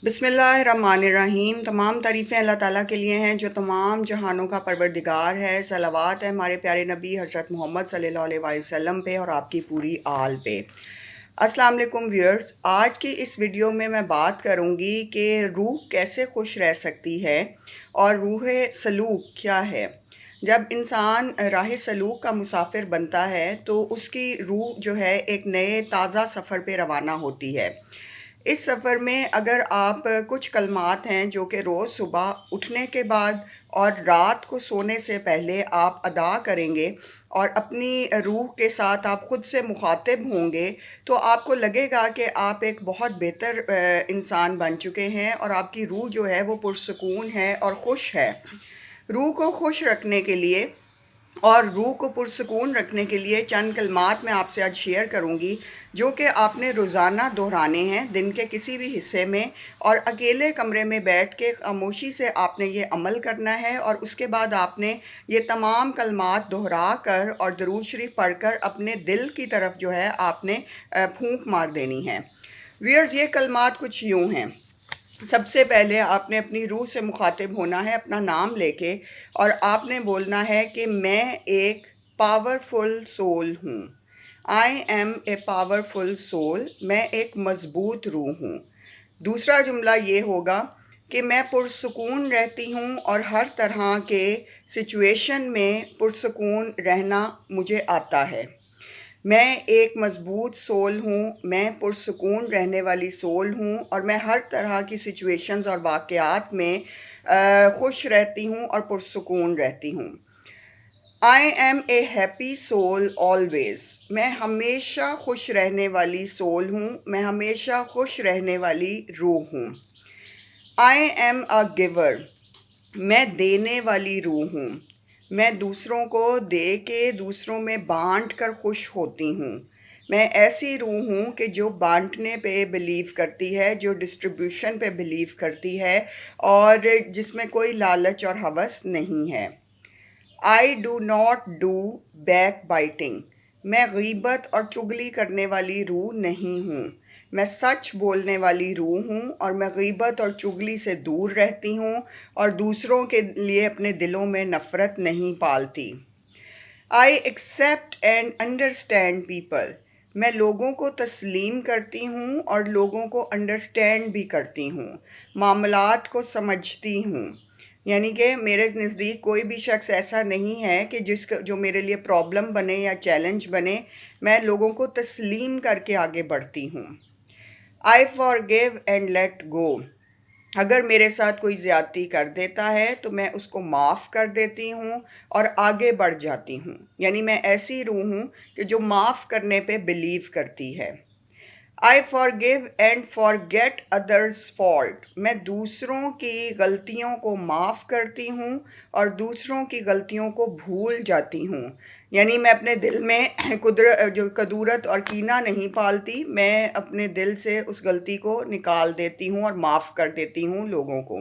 بسم اللہ الرحمن الرحیم۔ تمام تعریفیں اللہ تعالیٰ کے لیے ہیں جو تمام جہانوں کا پروردگار ہے۔ صلوات ہے ہمارے پیارے نبی حضرت محمد صلی اللہ علیہ وآلہ وسلم پہ اور آپ کی پوری آل پہ۔ السلام علیکم ویورز، آج کی اس ویڈیو میں بات کروں گی کہ روح کیسے خوش رہ سکتی ہے اور روح سلوک کیا ہے۔ جب انسان راہ سلوک کا مسافر بنتا ہے تو اس کی روح جو ہے ایک نئے تازہ سفر پہ روانہ ہوتی ہے۔ اس سفر میں اگر آپ کچھ کلمات ہیں جو کہ روز صبح اٹھنے کے بعد اور رات کو سونے سے پہلے آپ ادا کریں گے اور اپنی روح کے ساتھ آپ خود سے مخاطب ہوں گے تو آپ کو لگے گا کہ آپ ایک بہت بہتر انسان بن چکے ہیں اور آپ کی روح جو ہے وہ پرسکون ہے اور خوش ہے۔ روح کو خوش رکھنے کے لیے اور روح کو پرسکون رکھنے کے لیے چند کلمات میں آپ سے آج شیئر کروں گی جو کہ آپ نے روزانہ دہرانے ہیں دن کے کسی بھی حصے میں، اور اکیلے کمرے میں بیٹھ کے خاموشی سے آپ نے یہ عمل کرنا ہے اور اس کے بعد آپ نے یہ تمام کلمات دہرا کر اور درود شریف پڑھ کر اپنے دل کی طرف جو ہے آپ نے پھونک مار دینی ہے۔ ویئرز، یہ کلمات کچھ یوں ہیں۔ سب سے پہلے آپ نے اپنی روح سے مخاطب ہونا ہے اپنا نام لے کے، اور آپ نے بولنا ہے کہ میں ایک پاورفل سول ہوں۔ I M a powerful civil, میں ایک مضبوط روح ہوں۔ دوسرا جملہ یہ ہوگا کہ میں پرسکون رہتی ہوں اور ہر طرح کے سچویشن میں پرسکون رہنا مجھے آتا ہے۔ میں ایک مضبوط سول ہوں، میں پرسکون رہنے والی سول ہوں اور میں ہر طرح کی سچویشنز اور واقعات میں خوش رہتی ہوں اور پرسکون رہتی ہوں۔ I M a happy civil always, میں ہمیشہ خوش رہنے والی سول ہوں، میں ہمیشہ خوش رہنے والی روح ہوں۔ آئی ایم اے گیور، میں دینے والی روح ہوں، میں دوسروں کو دے کے دوسروں میں بانٹ کر خوش ہوتی ہوں۔ میں ایسی روح ہوں کہ جو بانٹنے پہ بلیو کرتی ہے، جو ڈسٹریبیوشن پہ بلیو کرتی ہے اور جس میں کوئی لالچ اور ہوس نہیں ہے۔ I do not do back biting, میں غیبت اور چگلی کرنے والی روح نہیں ہوں۔ میں سچ بولنے والی روح ہوں اور میں غیبت اور چگلی سے دور رہتی ہوں اور دوسروں کے لیے اپنے دلوں میں نفرت نہیں پالتی۔ I accept and understand people, میں لوگوں کو تسلیم کرتی ہوں اور لوگوں کو انڈرسٹینڈ بھی کرتی ہوں، معاملات کو سمجھتی ہوں۔ یعنی کہ میرے نزدیک کوئی بھی شخص ایسا نہیں ہے کہ جو میرے لیے پرابلم بنے یا چیلنج بنے، میں لوگوں کو تسلیم کر کے آگے بڑھتی ہوں۔ آئی فارگیو اینڈ لیٹ گو، اگر میرے ساتھ کوئی زیادتی کر دیتا ہے تو میں اس کو معاف کر دیتی ہوں اور آگے بڑھ جاتی ہوں۔ یعنی میں ایسی روح ہوں کہ جو معاف کرنے پہ بلیو کرتی ہے۔ I forgive and forget others fault, میں دوسروں کی غلطیوں کو معاف کرتی ہوں اور دوسروں کی غلطیوں کو بھول جاتی ہوں۔ یعنی میں اپنے دل میں کدورت اور کینہ نہیں پالتی، میں اپنے دل سے اس غلطی کو نکال دیتی ہوں اور معاف کر دیتی ہوں لوگوں کو۔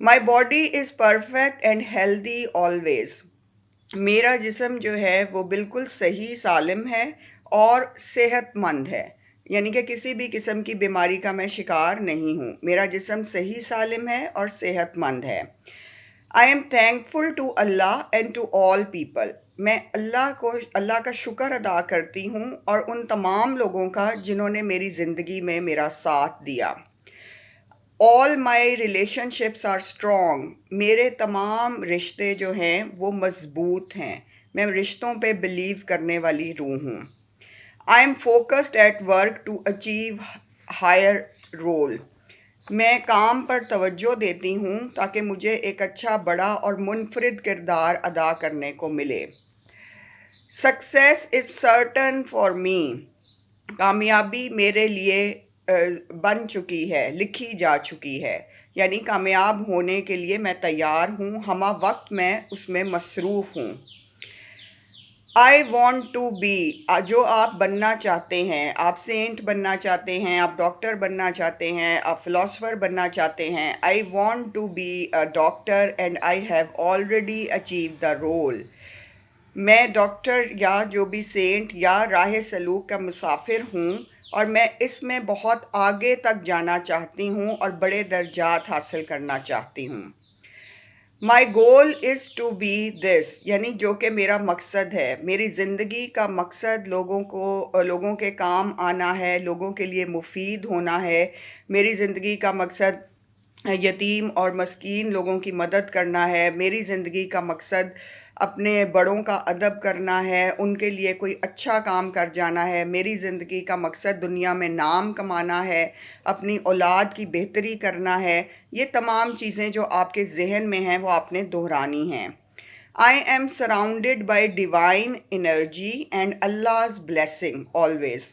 My body is perfect and healthy always, میرا جسم جو ہے وہ بالکل صحیح سالم ہے اور صحت مند ہے، یعنی کہ کسی بھی قسم کی بیماری کا میں شکار نہیں ہوں، میرا جسم صحیح سالم ہے اور صحت مند ہے۔ I am thankful to Allah and to all people, میں اللہ کا شکر ادا کرتی ہوں اور ان تمام لوگوں کا جنہوں نے میری زندگی میں میرا ساتھ دیا۔ آل مائی ریلیشن شپس آر اسٹرانگ، میرے تمام رشتے جو ہیں وہ مضبوط ہیں، میں رشتوں پہ بلیو کرنے والی روح ہوں۔ I am focused at work to achieve higher role, میں کام پر توجہ دیتی ہوں تاکہ مجھے ایک اچھا بڑا اور منفرد کردار ادا کرنے کو ملے۔ Success is certain for me, کامیابی میرے لیے بن چکی ہے، لکھی جا چکی ہے، یعنی کامیاب ہونے کے لیے میں تیار ہوں، ہمہ وقت میں اس میں مصروف ہوں۔ آئی وانٹ ٹو بی، جو آپ بننا چاہتے ہیں، آپ سینٹ بننا چاہتے ہیں، آپ ڈاکٹر بننا چاہتے ہیں، آپ فلاسفر بننا چاہتے ہیں۔ I want to be a doctor and I have already achieve the role, میں ڈاکٹر یا جو بھی سینٹ یا راہ سلوک کا مسافر ہوں اور میں اس میں بہت آگے تک جانا چاہتی ہوں اور بڑے درجات حاصل کرنا چاہتی ہوں۔ مائی گول از ٹو بی دس، یعنی جو کہ میرا مقصد ہے، میری زندگی کا مقصد لوگوں کے کام آنا ہے، لوگوں کے لیے مفید ہونا ہے۔ میری زندگی کا مقصد یتیم اور مسکین لوگوں کی مدد کرنا ہے۔ میری زندگی کا مقصد اپنے بڑوں کا ادب کرنا ہے، ان کے لیے کوئی اچھا کام کر جانا ہے۔ میری زندگی کا مقصد دنیا میں نام کمانا ہے، اپنی اولاد کی بہتری کرنا ہے۔ یہ تمام چیزیں جو آپ کے ذہن میں ہیں وہ آپ نے دہرانی ہیں۔ I am surrounded by divine energy and Allah's blessing always۔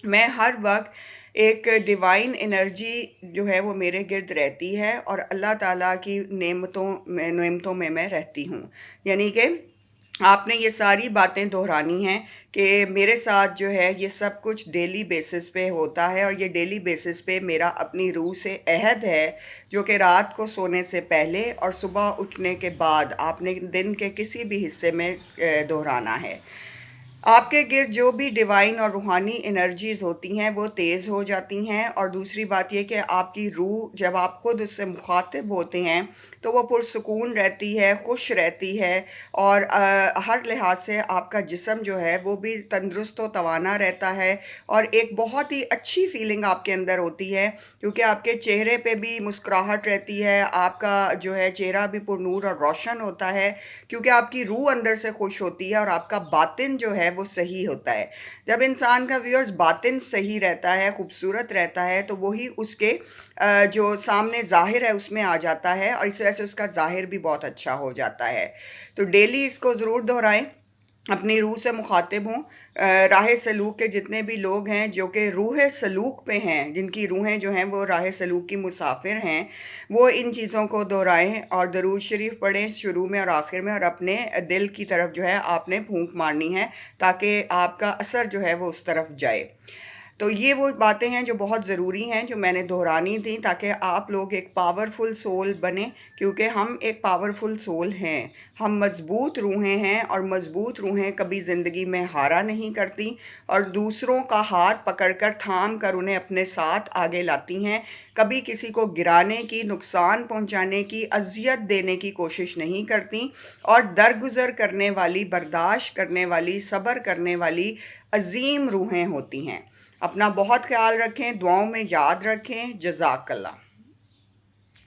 میں ہر وقت ایک ڈیوائن انرجی جو ہے وہ میرے گرد رہتی ہے اور اللہ تعالیٰ کی نعمتوں میں میں رہتی ہوں۔ یعنی کہ آپ نے یہ ساری باتیں دہرانی ہیں کہ میرے ساتھ جو ہے یہ سب کچھ ڈیلی بیسس پہ ہوتا ہے، اور یہ ڈیلی بیسس پہ میرا اپنی روح سے عہد ہے جو کہ رات کو سونے سے پہلے اور صبح اٹھنے کے بعد آپ نے دن کے کسی بھی حصے میں دہرانا ہے۔ آپ کے گرد جو بھی ڈیوائن اور روحانی انرجیز ہوتی ہیں وہ تیز ہو جاتی ہیں، اور دوسری بات یہ کہ آپ کی روح جب آپ خود اس سے مخاطب ہوتے ہیں تو وہ پرسکون رہتی ہے، خوش رہتی ہے، اور ہر لحاظ سے آپ کا جسم جو ہے وہ بھی تندرست و توانا رہتا ہے، اور ایک بہت ہی اچھی فیلنگ آپ کے اندر ہوتی ہے، کیونکہ آپ کے چہرے پہ بھی مسکراہٹ رہتی ہے، آپ کا جو ہے چہرہ بھی پر نور اور روشن ہوتا ہے، کیونکہ آپ کی روح اندر سے خوش ہوتی ہے اور آپ کا باطن جو ہے وہ صحیح ہوتا ہے۔ جب انسان کا ویورز باطن صحیح رہتا ہے، خوبصورت رہتا ہے، تو وہی اس کے جو سامنے ظاہر ہے اس میں آ جاتا ہے، اور اس وجہ سے اس کا ظاہر بھی بہت اچھا ہو جاتا ہے۔ تو ڈیلی اس کو ضرور دہرائیں، اپنی روح سے مخاطب ہوں۔ راہ سلوک کے جتنے بھی لوگ ہیں جو کہ روح سلوک پہ ہیں، جن کی روحیں جو ہیں وہ راہ سلوک کی مسافر ہیں، وہ ان چیزوں کو دہرائیں اور درود شریف پڑھیں شروع میں اور آخر میں، اور اپنے دل کی طرف جو ہے آپ نے پھونک مارنی ہے تاکہ آپ کا اثر جو ہے وہ اس طرف جائے۔ تو یہ وہ باتیں ہیں جو بہت ضروری ہیں، جو میں نے دہرانی تھیں تاکہ آپ لوگ ایک پاورفل سول بنیں، کیونکہ ہم ایک پاورفل سول ہیں، ہم مضبوط روحیں ہیں، اور مضبوط روحیں کبھی زندگی میں ہارا نہیں کرتی، اور دوسروں کا ہاتھ پکڑ کر تھام کر انہیں اپنے ساتھ آگے لاتی ہیں، کبھی کسی کو گرانے کی، نقصان پہنچانے کی، اذیت دینے کی کوشش نہیں کرتی، اور درگزر کرنے والی، برداشت کرنے والی، صبر کرنے والی عظیم روحیں ہوتی ہیں۔ اپنا بہت خیال رکھیں، دعاؤں میں یاد رکھیں۔ جزاک اللہ۔